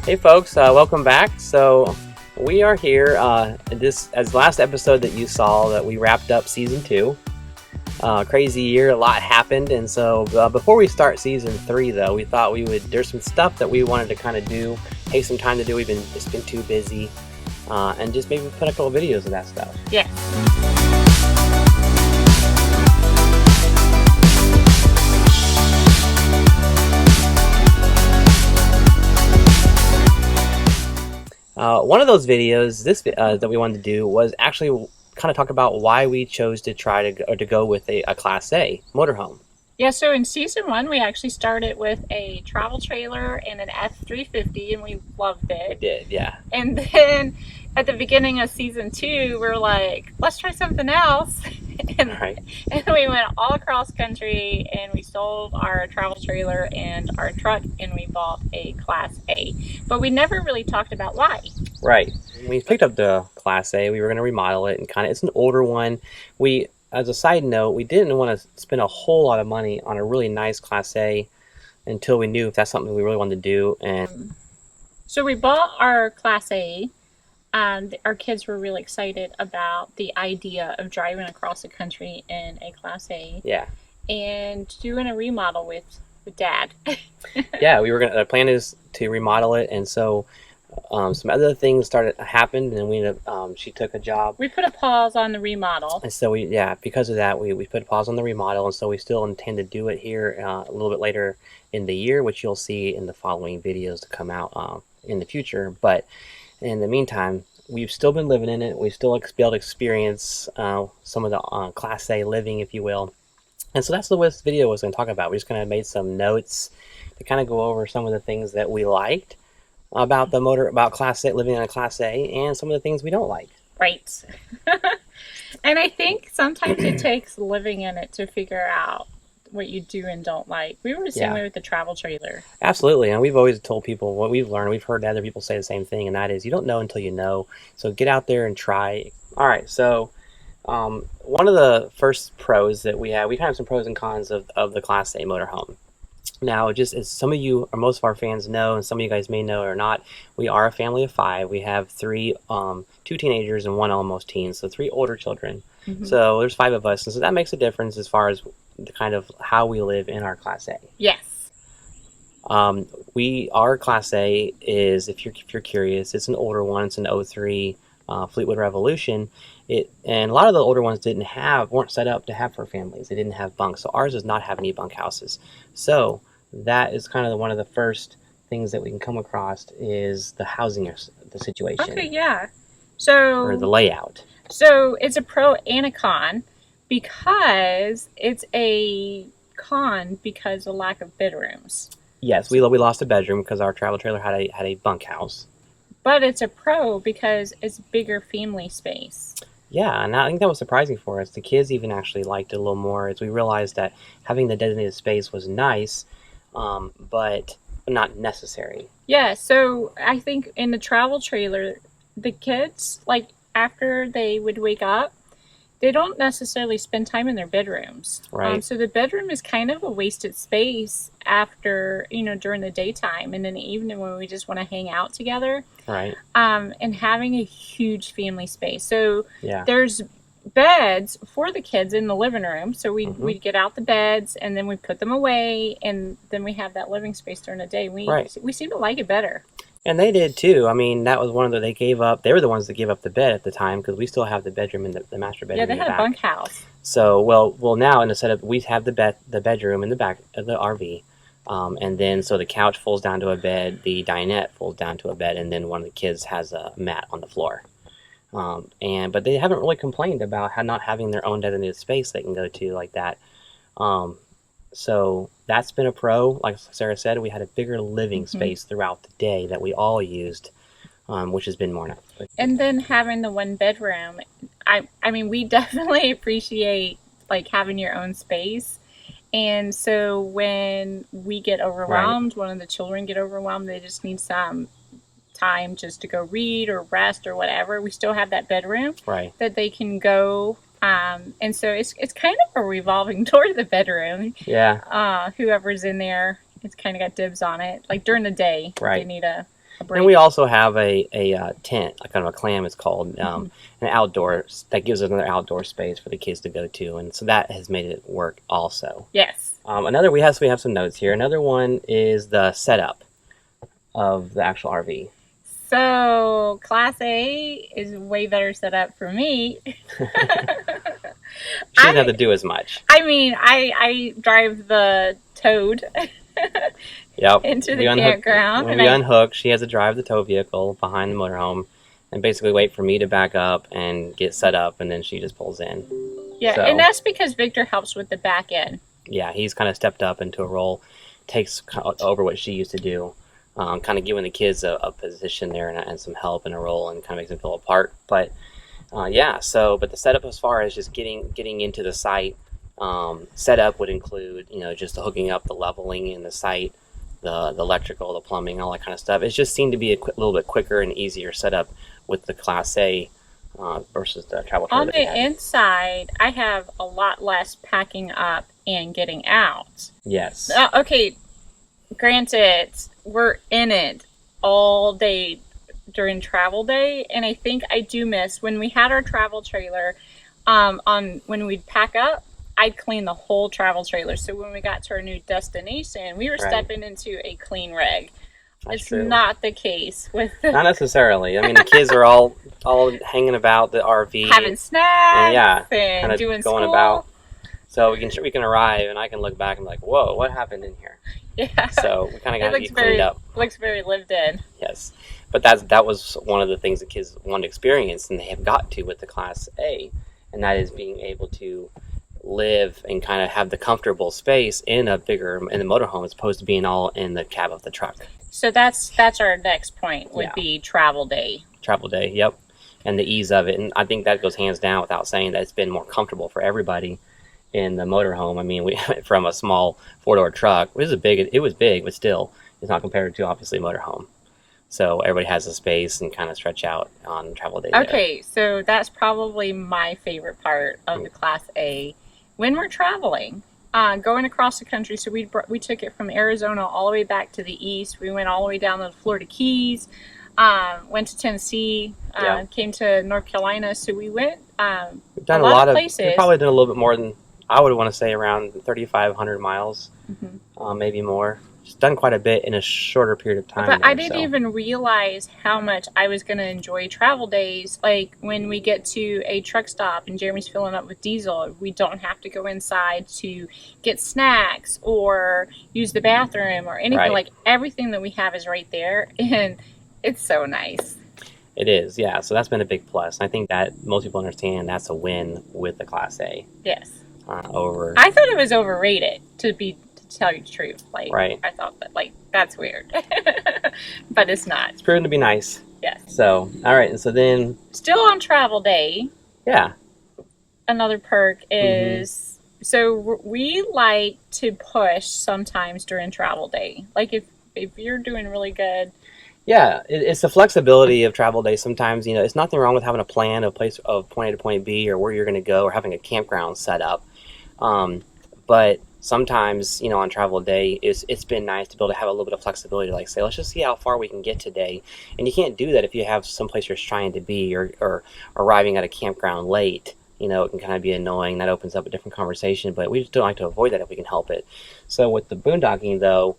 Hey folks, welcome back. So we are here. This as last episode that you saw that we wrapped up season 2. Crazy year, a lot happened, and so before we start season 3, though, we thought there's some stuff that we wanted to kind of do, take some time to do. It's been too busy, and just maybe put a couple videos of that stuff. Yeah. One of those videos that we wanted to do was actually kind of talk about why we chose to try to go with a Class A motorhome. Yeah, so in season 1, we actually started with a travel trailer and an F350, and we loved it. We did, yeah. And then at the beginning of season 2, we're like, let's try something else. And we went all across country, and we sold our travel trailer and our truck, and we bought a Class A. But we never really talked about why. Right. When we picked up the Class A, we were going to remodel it, and it's an older one. As a side note, we didn't want to spend a whole lot of money on a really nice Class A until we knew if that's something we really wanted to do. And so we bought our Class A. Our kids were really excited about the idea of driving across the country in a Class A. Yeah. And doing a remodel with Dad. Yeah, the plan is to remodel it, and so some other things happened, and we ended up, she took a job. We put a pause on the remodel. And so because of that, we put a pause on the remodel, and so we still intend to do it here a little bit later in the year, which you'll see in the following videos to come out in the future. But in the meantime, we've still been living in it. We've still been able to experience some of the Class A living, if you will. And so that's what this video was going to talk about. We just kind of made some notes to kind of go over some of the things that we liked about Class A, living in a Class A, and some of the things we don't like. Right. And I think sometimes it takes living in it to figure out what you do and don't like. We were the same way with the travel trailer. Absolutely. And we've always told people what we've learned. We've heard other people say the same thing, and that is you don't know until you know. So get out there and try. All right. So one of the first pros that we have some pros and cons of the Class A motorhome. Now, just as some of you or most of our fans know, and some of you guys may know or not, we are a family of 5. We have 2 teenagers and 1 almost teen, so 3 older children. Mm-hmm. So there's 5 of us, and so that makes a difference as far as the kind of how we live in our Class A. Yes. Our Class A is, if you're curious, it's an older one. It's an 03 Fleetwood Revolution. And a lot of the older ones weren't set up to have for families. They didn't have bunks, so ours does not have any bunkhouses. So that is kind of one of the first things that we can come across is the housing or the situation. Okay, yeah. Or the layout. So it's a pro and a con, because it's a con because of lack of bedrooms. Yes, we lost a bedroom because our travel trailer had a bunkhouse. But it's a pro because it's bigger family space. Yeah, and I think that was surprising for us. The kids even actually liked it a little more as we realized that having the designated space was nice, but not necessary. Yeah, so I think in the travel trailer, the kids, like after they would wake up, they don't necessarily spend time in their bedrooms. Right. So the bedroom is kind of a wasted space after, during the daytime, and in the evening when we just want to hang out together. Right. And having a huge family space. So there's beds for the kids in the living room. So we'd get out the beds, and then we put them away, and then we have that living space during the day. We seem to like it better. And they did too. I mean, that was one of they gave up. They were the ones that gave up the bed at the time because we still have the bedroom and the master bedroom. Yeah, they had a bunkhouse. So well now in the setup we have the bedroom in the back of the RV, and then so the couch folds down to a bed, the dinette folds down to a bed, and then one of the kids has a mat on the floor. But they haven't really complained about not having their own designated space they can go to like that. So that's been a pro. Like Sarah said, we had a bigger living space throughout the day that we all used, which has been more nice. And then having the 1 bedroom, I mean, we definitely appreciate like having your own space. And so when we get overwhelmed, one of the children get overwhelmed, they just need some time just to go read or rest or whatever. We still have that bedroom that they can go. And so it's kind of a revolving door to the bedroom. Yeah. Whoever's in there, it's kind of got dibs on it. Like during the day, they need a break. And we also have a tent, like kind of a clam it's called, an outdoor, that gives us another outdoor space for the kids to go to. And so that has made it work also. Yes. We have some notes here. Another one is the setup of the actual RV. So Class A is way better set up for me. She doesn't have to do as much. I mean, I drive the Toad Yep. into the campground. When we unhook, she has to drive the tow vehicle behind the motorhome and basically wait for me to back up and get set up, and then she just pulls in. Yeah, and that's because Victor helps with the back end. Yeah, he's kind of stepped up into a role, takes over what she used to do, kind of giving the kids a position there and some help in a role, and kind of makes them feel a part. But but the setup as far as just getting into the site, setup would include, just the hooking up, the leveling in the site, the electrical, the plumbing, all that kind of stuff. It just seemed to be a little bit quicker and easier setup with the Class A versus the travel trailer. On the inside, I have a lot less packing up and getting out. Yes. Okay, granted, we're in it all day during travel day, and I think I do miss when we had our travel trailer. When we'd pack up, I'd clean the whole travel trailer. So when we got to our new destination, we were stepping into a clean rig. It's true. Not the case with not necessarily. I mean, the kids are all hanging about the RV, having snacks, and kind of doing going school. About. So we can arrive, and I can look back and be like, whoa, what happened in here? Yeah. So we kind of got to get cleaned up. Looks very lived in. Yes, but that was one of the things the kids wanted to experience, and they have got to with the Class A, and that is being able to live and kind of have the comfortable space in the motorhome, as opposed to being all in the cab of the truck. So that's our next point would be travel day. Travel day, yep, and the ease of it, and I think that goes hands down without saying that it's been more comfortable for everybody in the motorhome. I mean, we went from a small 4-door truck. It was big, but still, it's not compared to obviously a motorhome. So everybody has a space and kind of stretch out on travel day. Okay, so that's probably my favorite part of the Class A when we're traveling. Going across the country, so we took it from Arizona all the way back to the east. We went all the way down to the Florida Keys, went to Tennessee, came to North Carolina. So we went we've done a lot of places. We've probably done a little bit more than, I would want to say, around 3,500 miles, maybe more. Just done quite a bit in a shorter period of time. But I didn't even realize how much I was going to enjoy travel days. Like when we get to a truck stop and Jeremy's filling up with diesel, we don't have to go inside to get snacks or use the bathroom or anything. Like everything that we have is right there, and it's so nice. It is, yeah. So that's been a big plus. I think that most people understand that's a win with the Class A. Yes. I thought it was overrated, to tell you the truth. I thought that that's weird. But it's not. It's proven to be nice. Yes. So, all right, and so then still on travel day. Yeah. Another perk is so we like to push sometimes during travel day. Like if you're doing really good. Yeah, it's the flexibility of travel day. Sometimes, it's nothing wrong with having a plan of place of point A to point B, or where you're going to go, or having a campground set up. But sometimes, on travel day, it's been nice to be able to have a little bit of flexibility, like say, let's just see how far we can get today. And you can't do that if you have someplace you're trying to be, or arriving at a campground late. It can kind of be annoying. That opens up a different conversation, but we just don't like to avoid that if we can help it. So with the boondocking, though,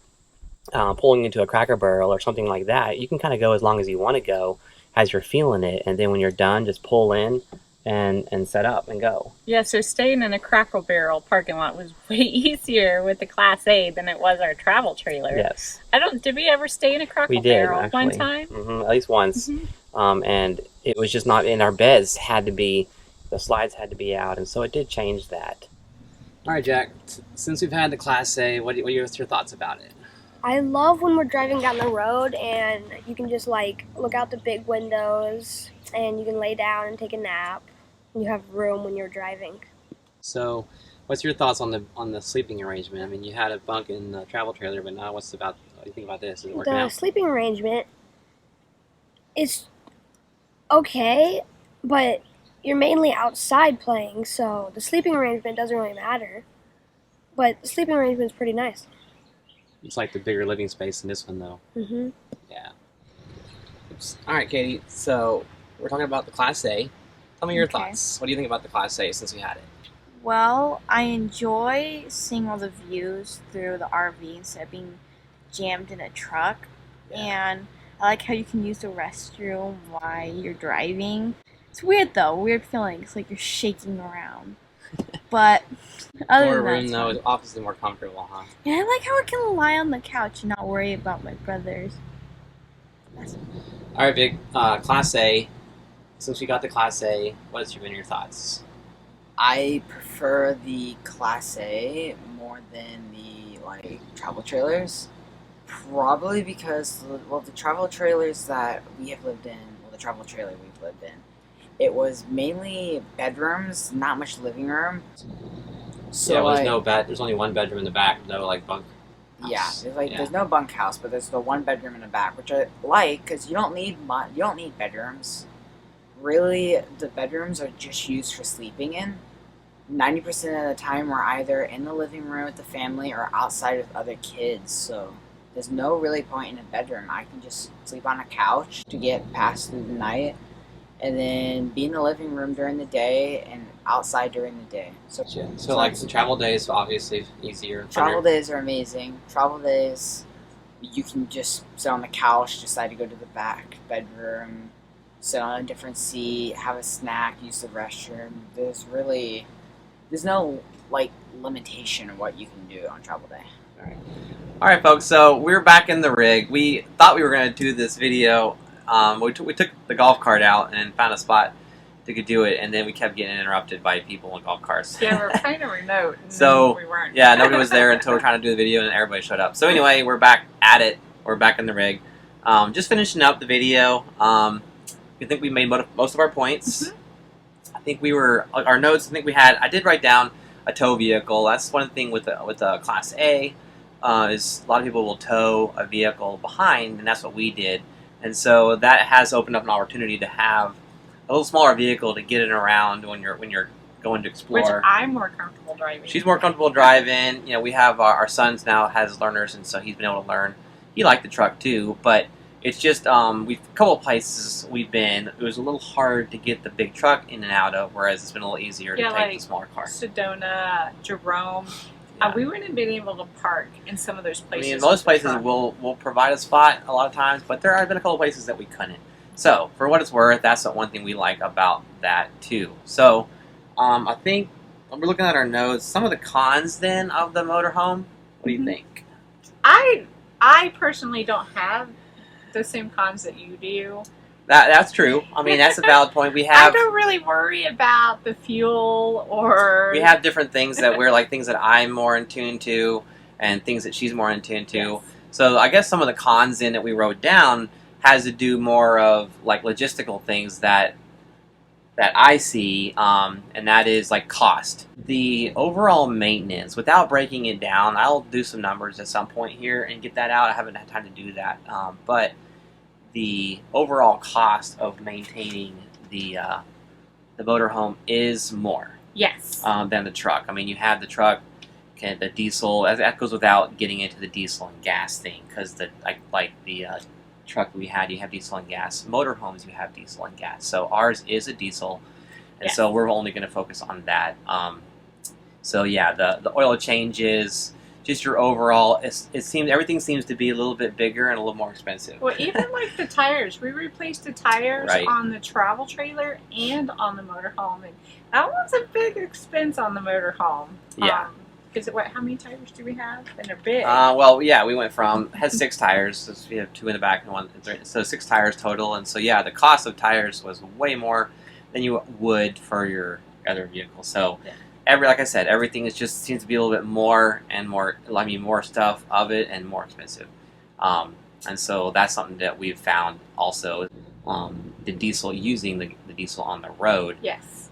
pulling into a Cracker Barrel or something like that, you can kind of go as long as you want to go as you're feeling it, and then when you're done, just pull in and set up and go. Yeah, so staying in a Cracker Barrel parking lot was way easier with the Class A than it was our travel trailer. Yes. Did we ever stay in a Cracker Barrel actually. One time? At least once. And it was just not in our beds, the slides had to be out, and so it did change that. All right, Jack, since we've had the Class A, what's your thoughts about it? I love when we're driving down the road and you can just look out the big windows and you can lay down and take a nap. And you have room when you're driving. So, what's your thoughts on the sleeping arrangement? I mean, you had a bunk in the travel trailer, but now what do you think about this? Is it working out? The sleeping arrangement is okay, but you're mainly outside playing, so the sleeping arrangement doesn't really matter. But the sleeping arrangement's pretty nice. It's like the bigger living space in this one, though. Mm-hmm. Yeah. All right, Katie. So we're talking about the Class A. Tell me your Okay. thoughts. What do you think about the Class A since we had it? Well, I enjoy seeing all the views through the RV instead of being jammed in a truck. And I like how you can use the restroom while you're driving. It's weird though, weird feeling. It's like you're shaking around. But other More than that, room it's though fun. is obviously more comfortable, huh? And I like how I can lie on the couch and not worry about my brothers. All right, Vic. Class A. Since we got the Class A, what have been your thoughts? I prefer the Class A more than the travel trailers. Probably because the travel trailers that we have lived in, the travel trailer we've lived in, it was mainly bedrooms, not much living room. So yeah, there's no bed. There's only one bedroom in the back. No bunk. Yeah, House. there's no bunkhouse, but there's the one bedroom in the back, which I like because you don't need bedrooms. Really, the bedrooms are just used for sleeping in. 90% of the time, we're either in the living room with the family or outside with other kids. So there's no really point in a bedroom. I can just sleep on a couch to get past through the night, and then be in the living room during the day and outside during the day. So like the travel days, obviously easier. Travel days are amazing. Travel days, you can just sit on the couch, decide to go to the back bedroom, sit on a different seat, have a snack, use the restroom. There's no limitation of what you can do on travel day. All right, folks. So we're back in the rig. We thought we were going to do this video. We took the golf cart out and found a spot to do it, and then we kept getting interrupted by people in golf carts. Yeah, we're kind of remote. And So we weren't. yeah, nobody was there until we're trying to do the video, and everybody showed up. So anyway, we're back at it. We're back in the rig. Just finishing up the video. I think we made most of our points. Mm-hmm. I think our notes. I think we had. I did write down a tow vehicle. That's one thing with the Class A. Is a lot of people will tow a vehicle behind, and that's what we did. And so that has opened up an opportunity to have a little smaller vehicle to get it around when you're going to explore. Which I'm more comfortable driving. She's more comfortable driving. You know, we have our son's now has learners, and so he's been able to learn. He liked the truck too, but it's just we've a couple of places we've been. It was a little hard to get the big truck in and out of, whereas it's been a little easier to take the smaller car. Sedona, Jerome. Yeah. We wouldn't have been able to park in some of those places. I mean, most places will provide a spot a lot of times, but there have been a couple of places that we couldn't. So, for what it's worth, that's the one thing we like about that too. So, I think we're looking at our notes. Some of the cons then of the motorhome. What do you think? I personally don't have the same cons that you do. That's true. I mean, that's a valid point. I don't really worry about the fuel or... We have different things that we're like things that I'm more in tune to and things that she's more in tune to. Yes. So I guess some of the cons in that we wrote down has to do more of like logistical things that I see, and that is like cost. The overall maintenance, without breaking it down, I'll do some numbers at some point here and get that out. I haven't had time to do that, but the overall cost of maintaining the motorhome is more than the truck. I mean, you have the truck, the diesel. That goes without getting into the diesel and gas thing, because the truck we had, you have diesel and gas. Motorhomes, you have diesel and gas. So ours is a diesel, and so we're only going to focus on that. So yeah, the oil changes. Just your overall, everything seems to be a little bit bigger and a little more expensive. Well, even like the tires. We replaced the tires Right. on the travel trailer and on the motorhome. And that one's a big expense on the motorhome. Yeah. Is it how many tires do we have? And they're big. Well, yeah, we went from, had 6 tires, so we have 2 in the back and 1 in the front, so 6 tires total. And so yeah, the cost of tires was way more than you would for your other vehicle. So like I said, everything just seems to be a little bit more and more. I mean, more stuff of it and more expensive. And so that's something that we've found also. The diesel, using the diesel on the road. Yes.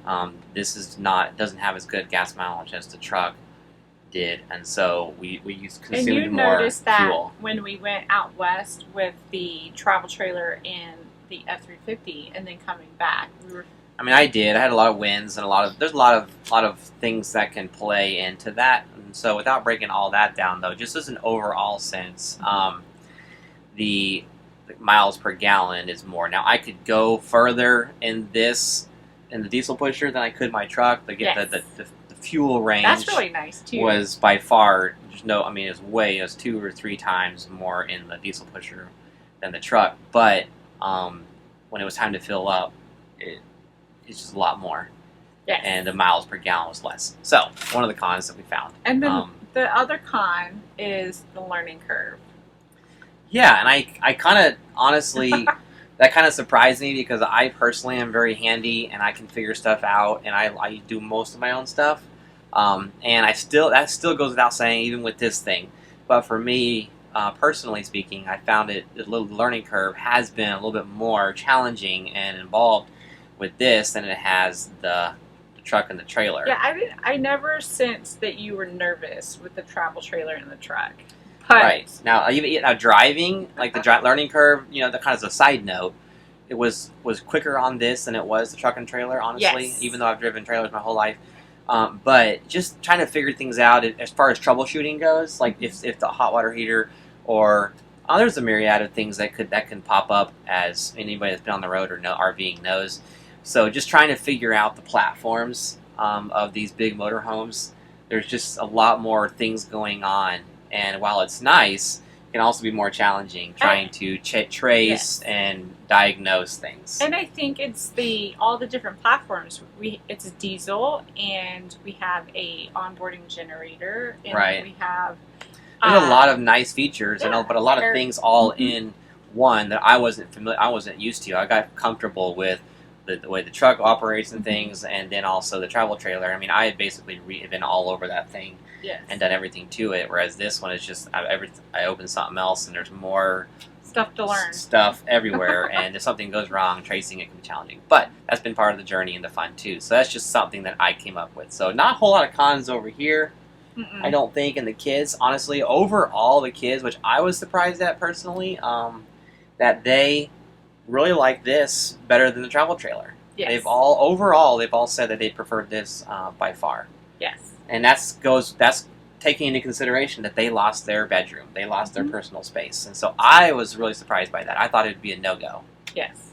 This is not, doesn't have as good gas mileage as the truck did, and so we consumed and you more noticed that fuel. when we went out west with the travel trailer and the F-350, and then coming back, we were. I mean, I did. I had a lot of wins and there's a lot of things that can play into that. And so, without breaking all that down, though, just as an overall sense, the the miles per gallon is more. Now I could go further in the diesel pusher than I could my truck. To get the fuel range. That's really nice too. Was by far it was 2 or 3 times more in the diesel pusher than the truck. But when it was time to fill up, it's just a lot more. Yes. And the miles per gallon was less. So one of the cons that we found. And then the other con is the learning curve. Yeah, and I kind of honestly that kind of surprised me because I personally am very handy and I can figure stuff out and I do most of my own stuff. And that still goes without saying, even with this thing. But for me, personally speaking, I found the learning curve has been a little bit more challenging and involved with this than it has the truck and the trailer. Yeah, I never sensed that you were nervous with the travel trailer and the truck. But right. Now, even driving, like the learning curve, that kind of as a side note, it was quicker on this than it was the truck and trailer, honestly, yes. Even though I've driven trailers my whole life. But just trying to figure things out as far as troubleshooting goes, like if the hot water heater or there's a myriad of things that can pop up, as anybody that's been on the road or RVing knows. So just trying to figure out the platforms of these big motorhomes, there's just a lot more things going on. And while it's nice, it can also be more challenging trying to trace yes. and diagnose things. And I think it's all the different platforms. It's diesel, and we have a onboarding generator, and right. we have there's a lot of nice features, yeah, but a lot of things all in one that I wasn't used to. I got comfortable with the way the truck operates and things, and then also the travel trailer. I mean, I had basically been all over that thing yes. and done everything to it, whereas this one is just I open something else and there's more stuff to learn. Stuff everywhere, and if something goes wrong, tracing it can be challenging. But that's been part of the journey and the fun too. So that's just something that I came up with. So not a whole lot of cons over here. I don't think, and the kids, honestly, overall the kids, which I was surprised at personally, that they really like this better than the travel trailer. Yes. They've all said that they preferred this by far. Yes. And that's taking into consideration that they lost their bedroom, they lost their personal space, and so I was really surprised by that. I thought it'd be a no-go. Yes.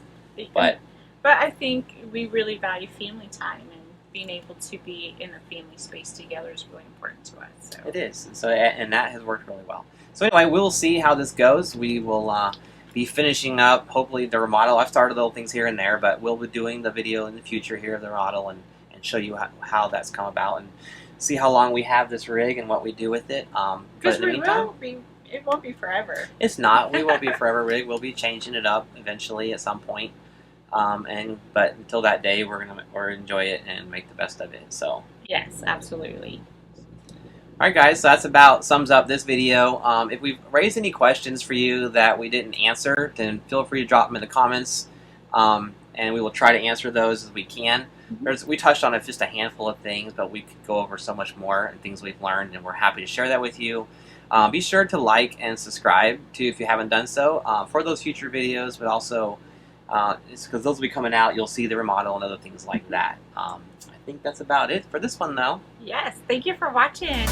But I think we really value family time, and being able to be in a family space together is really important to us. So. It is, and that has worked really well. So anyway, we'll see how this goes. We will be finishing up, hopefully, the remodel. I've started little things here and there, but we'll be doing the video in the future here of the remodel and show you how that's come about and see how long we have this rig and what we do with it. But in the meantime, it won't be forever. It's not. We won't be a forever rig. We'll be changing it up eventually at some point. But until that day, we're gonna enjoy it and make the best of it. So yes, absolutely. All right, guys. So that's about sums up this video. If we've raised any questions for you that we didn't answer, then feel free to drop them in the comments, and we will try to answer those as we can. We touched on just a handful of things, but we could go over so much more and things we've learned, and we're happy to share that with you. Be sure to like and subscribe too if you haven't done so for those future videos, but also it's because those will be coming out. You'll see the remodel and other things like that. I think that's about it for this one, though. Yes, thank you for watching.